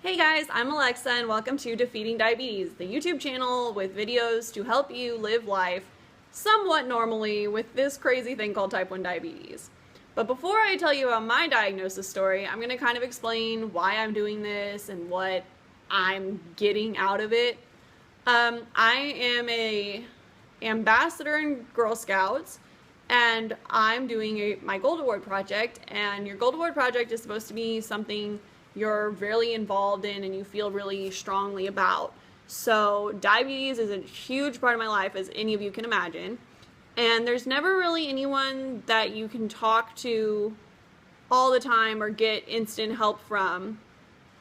Hey guys, I'm Alexa and welcome to Defeating Diabetes, the YouTube channel with videos to help you live life somewhat normally with this crazy thing called type 1 diabetes. But before I tell you about my diagnosis story, I'm going to kind of explain why I'm doing this and what I'm getting out of it. I am a ambassador in Girl Scouts, and I'm doing my Gold Award project, and your Gold Award project is supposed to be something you're really involved in and you feel really strongly about. So diabetes is a huge part of my life, as any of you can imagine, and there's never really anyone that you can talk to all the time or get instant help from,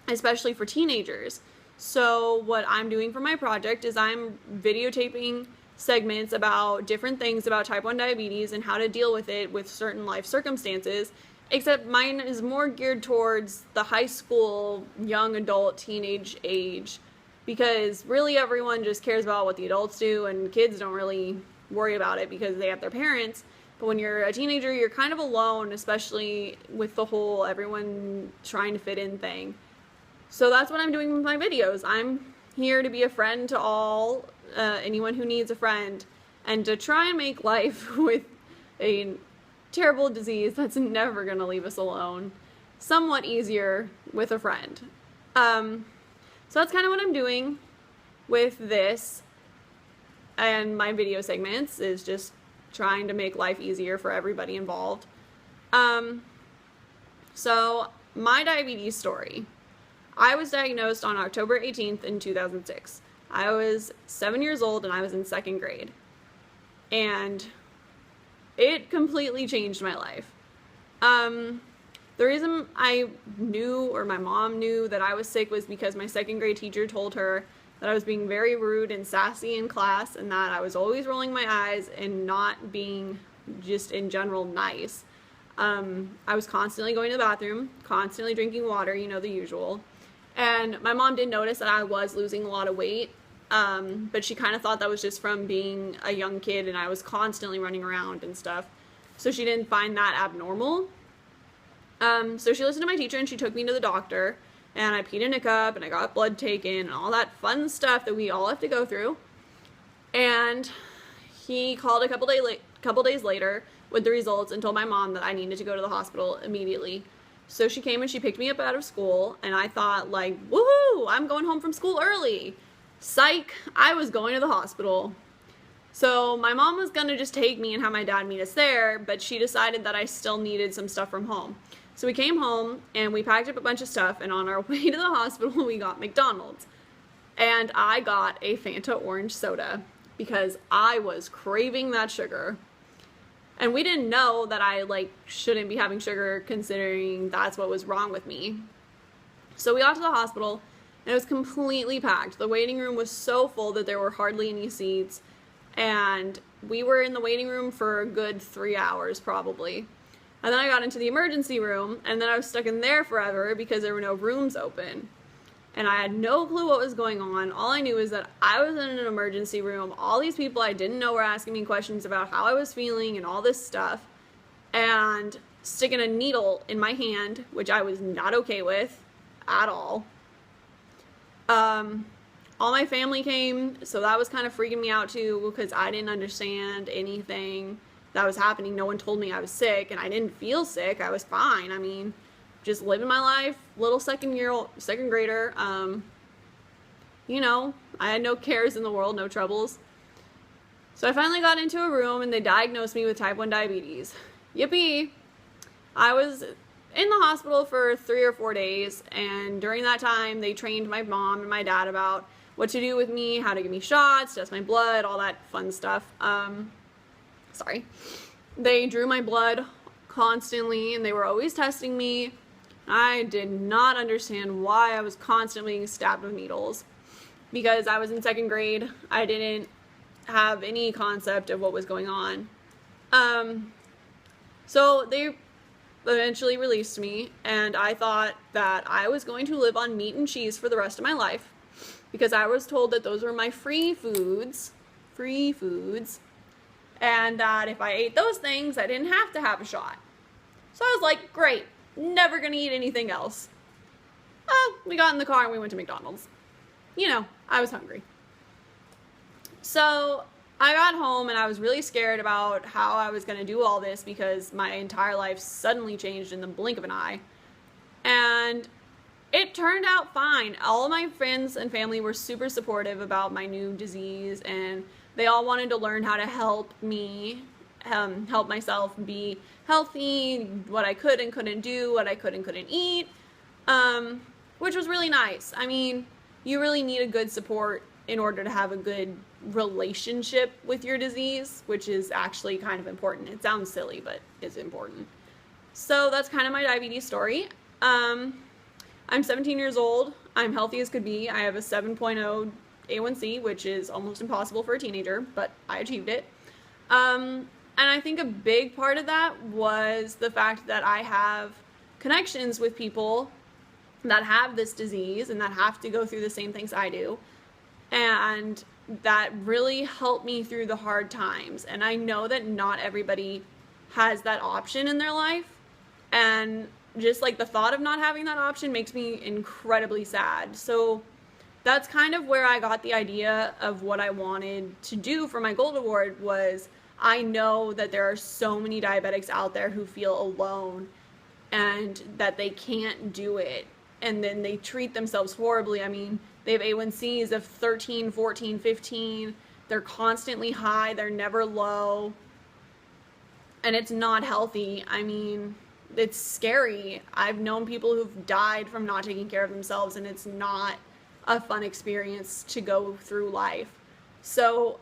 especially for teenagers. So what I'm doing for my project is I'm videotaping segments about different things about type 1 diabetes and how to deal with it with certain life circumstances, except mine is more geared towards the high school, young adult, teenage age, because really everyone just cares about what the adults do, and kids don't really worry about it because they have their parents. But when you're a teenager, you're kind of alone, especially with the whole everyone trying to fit in thing. So that's what I'm doing with my videos. I'm here to be a friend to all, anyone who needs a friend, and to try and make life with a terrible disease that's never going to leave us alone somewhat easier with a friend. So that's kind of what I'm doing with this and my video segments, is just trying to make life easier for everybody involved. So my diabetes story. I was diagnosed on October 18th in 2006. I was 7 years old and I was in second grade. And it completely changed my life. The reason I knew, or my mom knew, that I was sick was because my second grade teacher told her that I was being very rude and sassy in class, and that I was always rolling my eyes and not being just in general nice. I was constantly going to the bathroom, constantly drinking water, you know, the usual. And my mom did notice that I was losing a lot of weight, but she kind of thought that was just from being a young kid and I was constantly running around and stuff. So she didn't find that abnormal. So she listened to my teacher and she took me to the doctor, and I peed in a cup and I got blood taken and all that fun stuff that we all have to go through. And he called a couple days later with the results and told my mom that I needed to go to the hospital immediately. So she came and she picked me up out of school, and I thought, like, woohoo, I'm going home from school early. Psych, I was going to the hospital. So my mom was going to just take me and have my dad meet us there, but she decided that I still needed some stuff from home. So we came home and we packed up a bunch of stuff, and on our way to the hospital we got McDonald's. And I got a Fanta orange soda because I was craving that sugar. And we didn't know that I shouldn't be having sugar, considering that's what was wrong with me. So we got to the hospital and it was completely packed. The waiting room was so full that there were hardly any seats, and we were in the waiting room for a good 3 hours probably. And then I got into the emergency room, and then I was stuck in there forever because there were no rooms open. And I had no clue what was going on. All I knew is that I was in an emergency room. All these people I didn't know were asking me questions about how I was feeling and all this stuff, and sticking a needle in my hand, which I was not okay with at all. All my family came, so that was kind of freaking me out too, because I didn't understand anything that was happening. No one told me I was sick, and I didn't feel sick. I was fine. I mean, just living my life, little second grader. You know, I had no cares in the world, no troubles. So I finally got into a room and they diagnosed me with type 1 diabetes. Yippee! I was in the hospital for 3 or 4 days, and during that time they trained my mom and my dad about what to do with me, how to give me shots, test my blood, all that fun stuff. They drew my blood constantly and they were always testing me. I did not understand why I was constantly being stabbed with needles, because I was in second grade. I didn't have any concept of what was going on. So they eventually released me, and I thought that I was going to live on meat and cheese for the rest of my life, because I was told that those were my free foods, and that if I ate those things, I didn't have to have a shot. So I was like, great, never gonna eat anything else. Oh, we got in the car and we went to McDonald's. You know, I was hungry. So I got home and I was really scared about how I was going to do all this because my entire life suddenly changed in the blink of an eye. And it turned out fine. All of my friends and family were super supportive about my new disease, and they all wanted to learn how to help me, help myself be healthy, what I could and couldn't do, what I could and couldn't eat, which was really nice. I mean, you really need a good support in order to have a good relationship with your disease, which is actually kind of important. It sounds silly, but it's important. So that's kind of my diabetes story. I'm 17 years old. I'm healthy as could be. I have a 7.0 A1C, which is almost impossible for a teenager, but I achieved it. And I think a big part of that was the fact that I have connections with people that have this disease and that have to go through the same things I do. And that really helped me through the hard times. And I know that not everybody has that option in their life. And just like the thought of not having that option makes me incredibly sad. So that's kind of where I got the idea of what I wanted to do for my Gold Award. Was I know that there are so many diabetics out there who feel alone and that they can't do it, and then they treat themselves horribly. I mean, they have A1Cs of 13, 14, 15. They're constantly high. They're never low. And it's not healthy. I mean, it's scary. I've known people who've died from not taking care of themselves, and it's not a fun experience to go through life. So,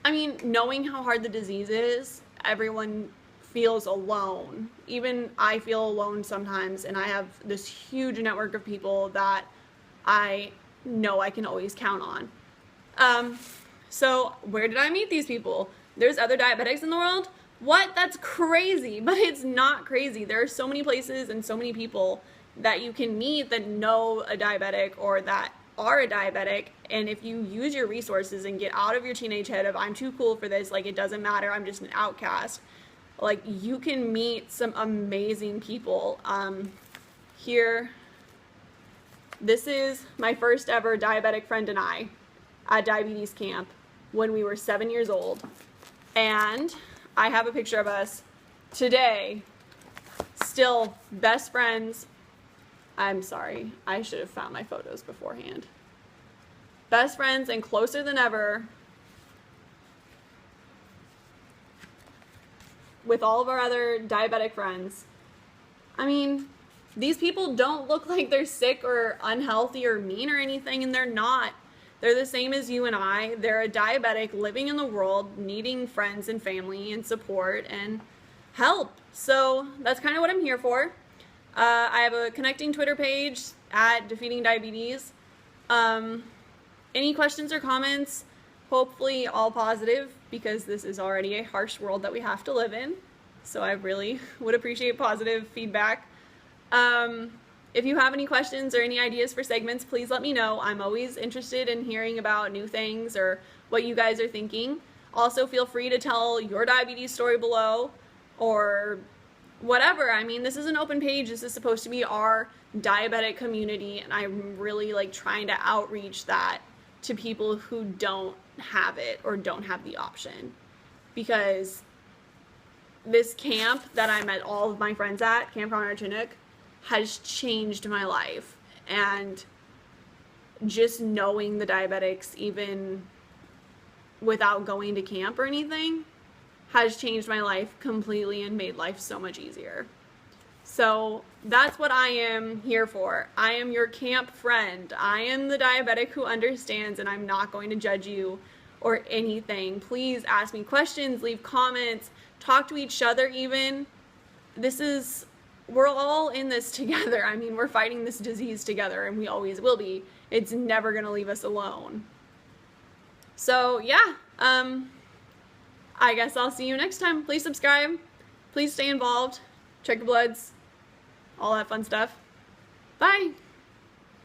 I mean, knowing how hard the disease is, everyone feels alone. Even I feel alone sometimes, and I have this huge network of people that I know I can always count on. So where did I meet these people? There's other diabetics in the world? What? That's crazy. But it's not crazy. There are so many places and so many people that you can meet that know a diabetic or that are a diabetic. And if you use your resources and get out of your teenage head of I'm too cool for this, like it doesn't matter, I'm just an outcast, like you can meet some amazing people. Here, this is my first ever diabetic friend and I at diabetes camp when we were 7 years old. And I have a picture of us today, still best friends. I'm sorry, I should have found my photos beforehand. Best friends and closer than ever with all of our other diabetic friends. I mean, these people don't look like they're sick or unhealthy or mean or anything, and they're not. They're the same as you and I. They're a diabetic living in the world, needing friends and family and support and help. So that's kind of what I'm here for. I have a connecting Twitter page at Defeating Diabetes. Any questions or comments? Hopefully all positive, because this is already a harsh world that we have to live in. So I really would appreciate positive feedback. If you have any questions or any ideas for segments, please let me know. I'm always interested in hearing about new things or what you guys are thinking. Also, feel free to tell your diabetes story below or whatever. I mean, this is an open page. This is supposed to be our diabetic community, and I'm really like trying to outreach that to people who don't have it or don't have the option. Because this camp that I met all of my friends at, Camp Conrad Chinook, has changed my life. And just knowing the diabetics, even without going to camp or anything, has changed my life completely and made life so much easier. So that's what I am here for. I am your camp friend. I am the diabetic who understands, and I'm not going to judge you or anything. Please ask me questions, leave comments, talk to each other even. We're all in this together. I mean, we're fighting this disease together, and we always will be. It's never gonna leave us alone. So yeah, I guess I'll see you next time. Please subscribe, please stay involved, check your bloods, all that fun stuff. Bye.